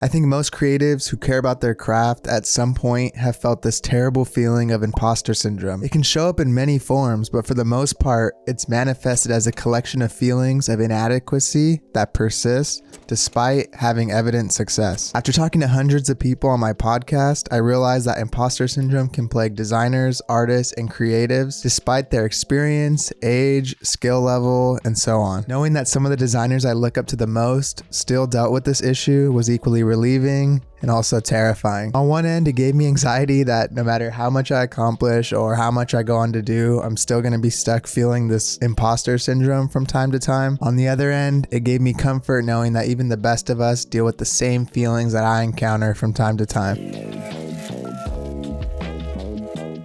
I think most creatives who care about their craft at some point have felt this terrible feeling of imposter syndrome. It can show up in many forms, but for the most part, it's manifested as a collection of feelings of inadequacy that persist despite having evident success. After talking to hundreds of people on my podcast, I realized that imposter syndrome can plague designers, artists, and creatives despite their experience, age, skill level, and so on. Knowing that some of the designers I look up to the most still dealt with this issue was equally relieving and also terrifying. On one end, it gave me anxiety that no matter how much I accomplish or how much I go on to do, I'm still going to be stuck feeling this imposter syndrome from time to time. On the other end, it gave me comfort knowing that even the best of us deal with the same feelings that I encounter from time to time.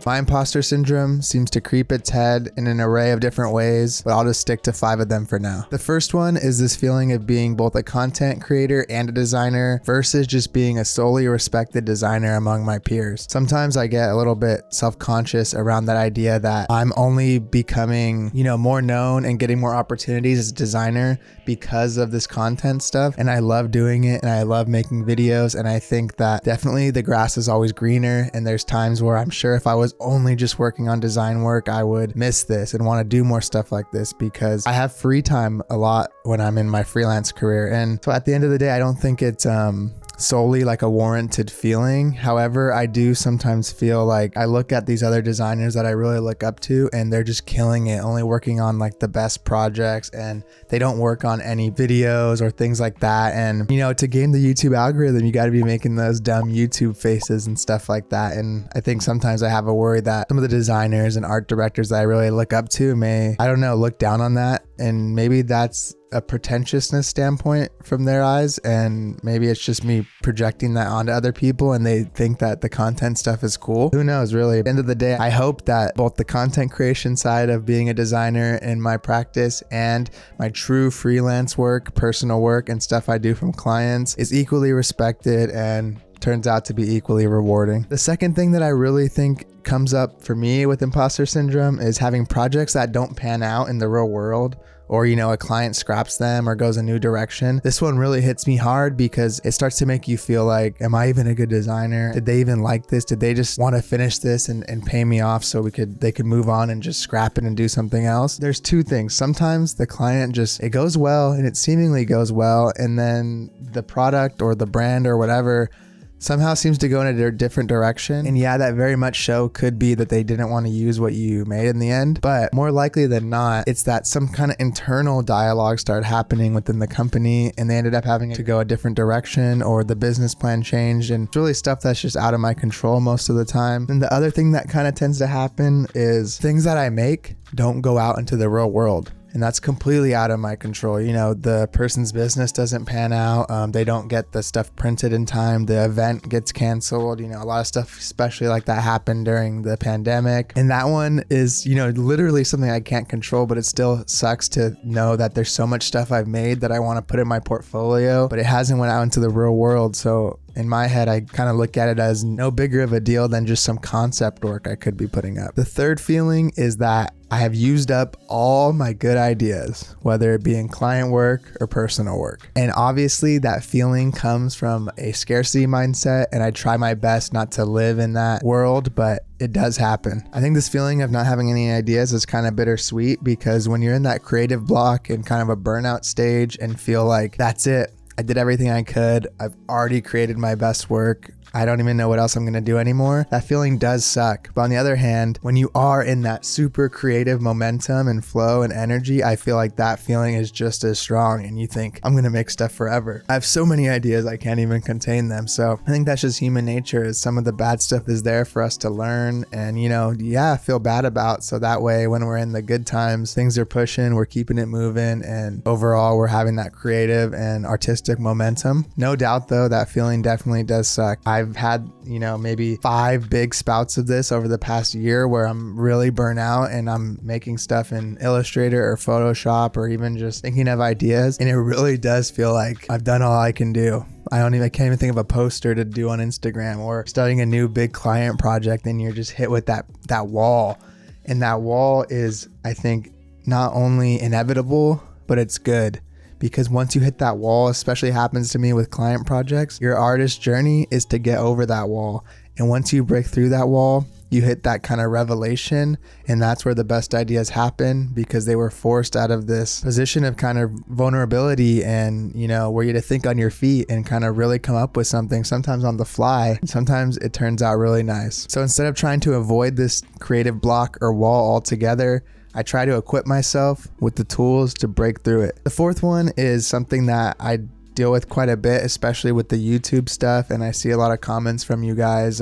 My imposter syndrome seems to creep its head in an array of different ways, but I'll just stick to 5 of them for now. The first one is this feeling of being both a content creator and a designer versus just being a solely respected designer among my peers. Sometimes I get a little bit self-conscious around that idea that I'm only becoming, more known and getting more opportunities as a designer because of this content stuff. And I love doing it and I love making videos. And I think that definitely the grass is always greener. And there's times where I'm sure if I was only just working on design work, I would miss this and want to do more stuff like this because I have free time a lot when I'm in my freelance career. And so at the end of the day, I don't think it's solely like a warranted feeling. However, I do sometimes feel like I look at these other designers that I really look up to and they're just killing it, only working on like the best projects, and they don't work on any videos or things like that. And to game the YouTube algorithm, you got to be making those dumb YouTube faces and stuff like that. And I think sometimes I have a worry that some of the designers and art directors that I really look up to may, look down on that. And maybe that's a pretentiousness standpoint from their eyes, and maybe it's just me projecting that onto other people and they think that the content stuff is cool. Who knows, really? At the end of the day, I hope that both the content creation side of being a designer in my practice and my true freelance work, personal work, and stuff I do from clients is equally respected and turns out to be equally rewarding. The second thing that I really think comes up for me with imposter syndrome is having projects that don't pan out in the real world, or a client scraps them or goes a new direction. This one really hits me hard because it starts to make you feel like, am I even a good designer? Did they even like this? Did they just want to finish this and pay me off so they could move on and just scrap it and do something else? There's two things. Sometimes the client it goes well and it seemingly goes well, and then the product or the brand or whatever somehow seems to go in a different direction. And yeah, that very much could be that they didn't want to use what you made in the end. But more likely than not, it's that some kind of internal dialogue started happening within the company and they ended up having to go a different direction, or the business plan changed. And it's really stuff that's just out of my control most of the time. And the other thing that kind of tends to happen is things that I make don't go out into the real world. And that's completely out of my control. The person's business doesn't pan out. They don't get the stuff printed in time. The event gets canceled. A lot of stuff, especially like that, happened during the pandemic. And that one is, literally something I can't control, but it still sucks to know that there's so much stuff I've made that I want to put in my portfolio, but it hasn't went out into the real world. So in my head, I kind of look at it as no bigger of a deal than just some concept work I could be putting up. The third feeling is that I have used up all my good ideas, whether it be in client work or personal work. And obviously that feeling comes from a scarcity mindset, and I try my best not to live in that world, but it does happen. I think this feeling of not having any ideas is kind of bittersweet, because when you're in that creative block and kind of a burnout stage and feel like that's it, I did everything I could, I've already created my best work, I don't even know what else I'm going to do anymore. That feeling does suck. But on the other hand, when you are in that super creative momentum and flow and energy, I feel like that feeling is just as strong, and you think, I'm going to make stuff forever. I have so many ideas, I can't even contain them. So I think that's just human nature, is some of the bad stuff is there for us to learn and, feel bad about. So that way, when we're in the good times, things are pushing, we're keeping it moving, and overall, we're having that creative and artistic momentum. No doubt though, that feeling definitely does suck. I've had, maybe 5 big spouts of this over the past year where I'm really burnt out and I'm making stuff in Illustrator or Photoshop or even just thinking of ideas. And it really does feel like I've done all I can do. I can't even think of a poster to do on Instagram, or starting a new big client project and you're just hit with that wall. And that wall is, I think, not only inevitable, but it's good. because once you hit that wall, especially happens to me with client projects, your artist journey is to get over that wall. And once you break through that wall, you hit that kind of revelation, and that's where the best ideas happen, because they were forced out of this position of kind of vulnerability and, you know, where you had to think on your feet and kind of really come up with something, sometimes on the fly. Sometimes it turns out really nice. So instead of trying to avoid this creative block or wall altogether, I try to equip myself with the tools to break through it. The fourth one is something that I deal with quite a bit, especially with the YouTube stuff, and I see a lot of comments from you guys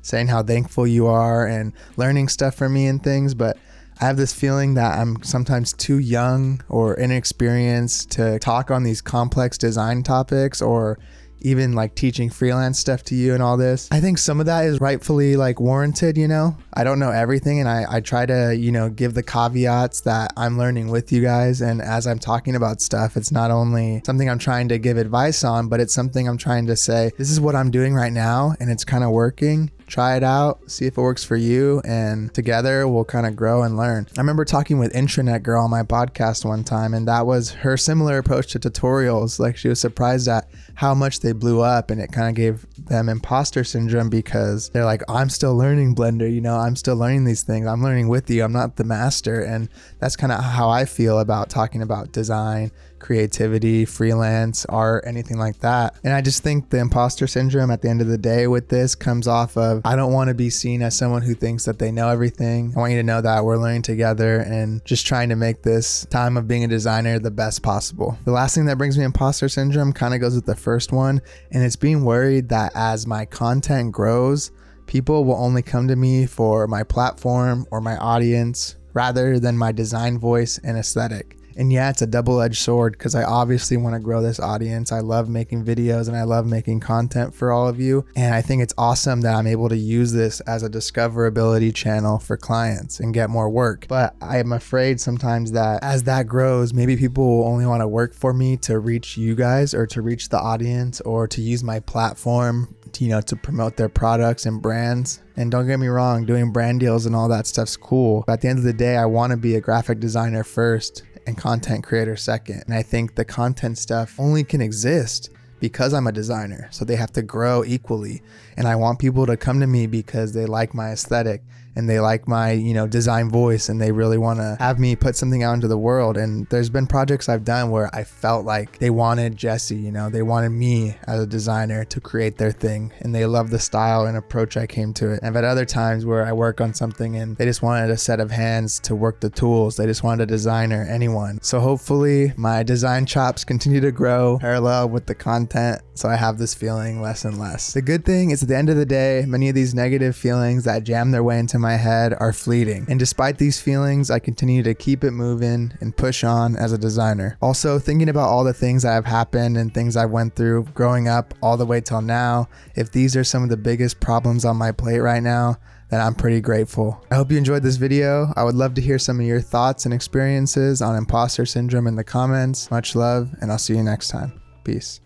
saying how thankful you are and learning stuff from me and things, but I have this feeling that I'm sometimes too young or inexperienced to talk on these complex design topics, or even like teaching freelance stuff to you and all this. I think some of that is rightfully like warranted, you know. I don't know everything, and I try to, you know, give the caveats that I'm learning with you guys, and as I'm talking about stuff, it's not only something I'm trying to give advice on, but it's something I'm trying to say, this is what I'm doing right now and it's kind of working. Try it out, see if it works for you, and together we'll kind of grow and learn. I remember talking with Intranet Girl on my podcast one time, and that was her similar approach to tutorials. Like, she was surprised at how much they blew up, and it kind of gave them imposter syndrome, because they're like, I'm still learning Blender, you know, I'm still learning these things. I'm learning with you. I'm not the master. And that's kind of how I feel about talking about design, creativity, freelance, art, anything like that. And I just think the imposter syndrome at the end of the day with this comes off of, I don't want to be seen as someone who thinks that they know everything. I want you to know that we're learning together and just trying to make this time of being a designer the best possible. The last thing that brings me imposter syndrome kind of goes with the first one, and it's being worried that as my content grows, people will only come to me for my platform or my audience rather than my design voice and aesthetic. And yeah, it's a double-edged sword, because I obviously want to grow this audience. I love making videos and I love making content for all of you. And I think it's awesome that I'm able to use this as a discoverability channel for clients and get more work. But I am afraid sometimes that as that grows, maybe people will only want to work for me to reach you guys, or to reach the audience, or to use my platform, you know, to promote their products and brands. And don't get me wrong, doing brand deals and all that stuff's cool. But at the end of the day, I want to be a graphic designer first and content creator second. And I think the content stuff only can exist because I'm a designer. So they have to grow equally. And I want people to come to me because they like my aesthetic and they like my, you know, design voice, and they really want to have me put something out into the world. And there's been projects I've done where I felt like they wanted Jesse, you know, they wanted me as a designer to create their thing, and they love the style and approach I came to it. And I've had other times where I work on something and they just wanted a set of hands to work the tools. They just wanted a designer, anyone. So hopefully my design chops continue to grow parallel with the content, so I have this feeling less and less. The good thing is, at the end of the day, many of these negative feelings that jam their way into my head are fleeting. And despite these feelings, I continue to keep it moving and push on as a designer. Also, thinking about all the things that have happened and things I went through growing up all the way till now, if these are some of the biggest problems on my plate right now, then I'm pretty grateful. I hope you enjoyed this video. I would love to hear some of your thoughts and experiences on imposter syndrome in the comments. Much love, and I'll see you next time. Peace.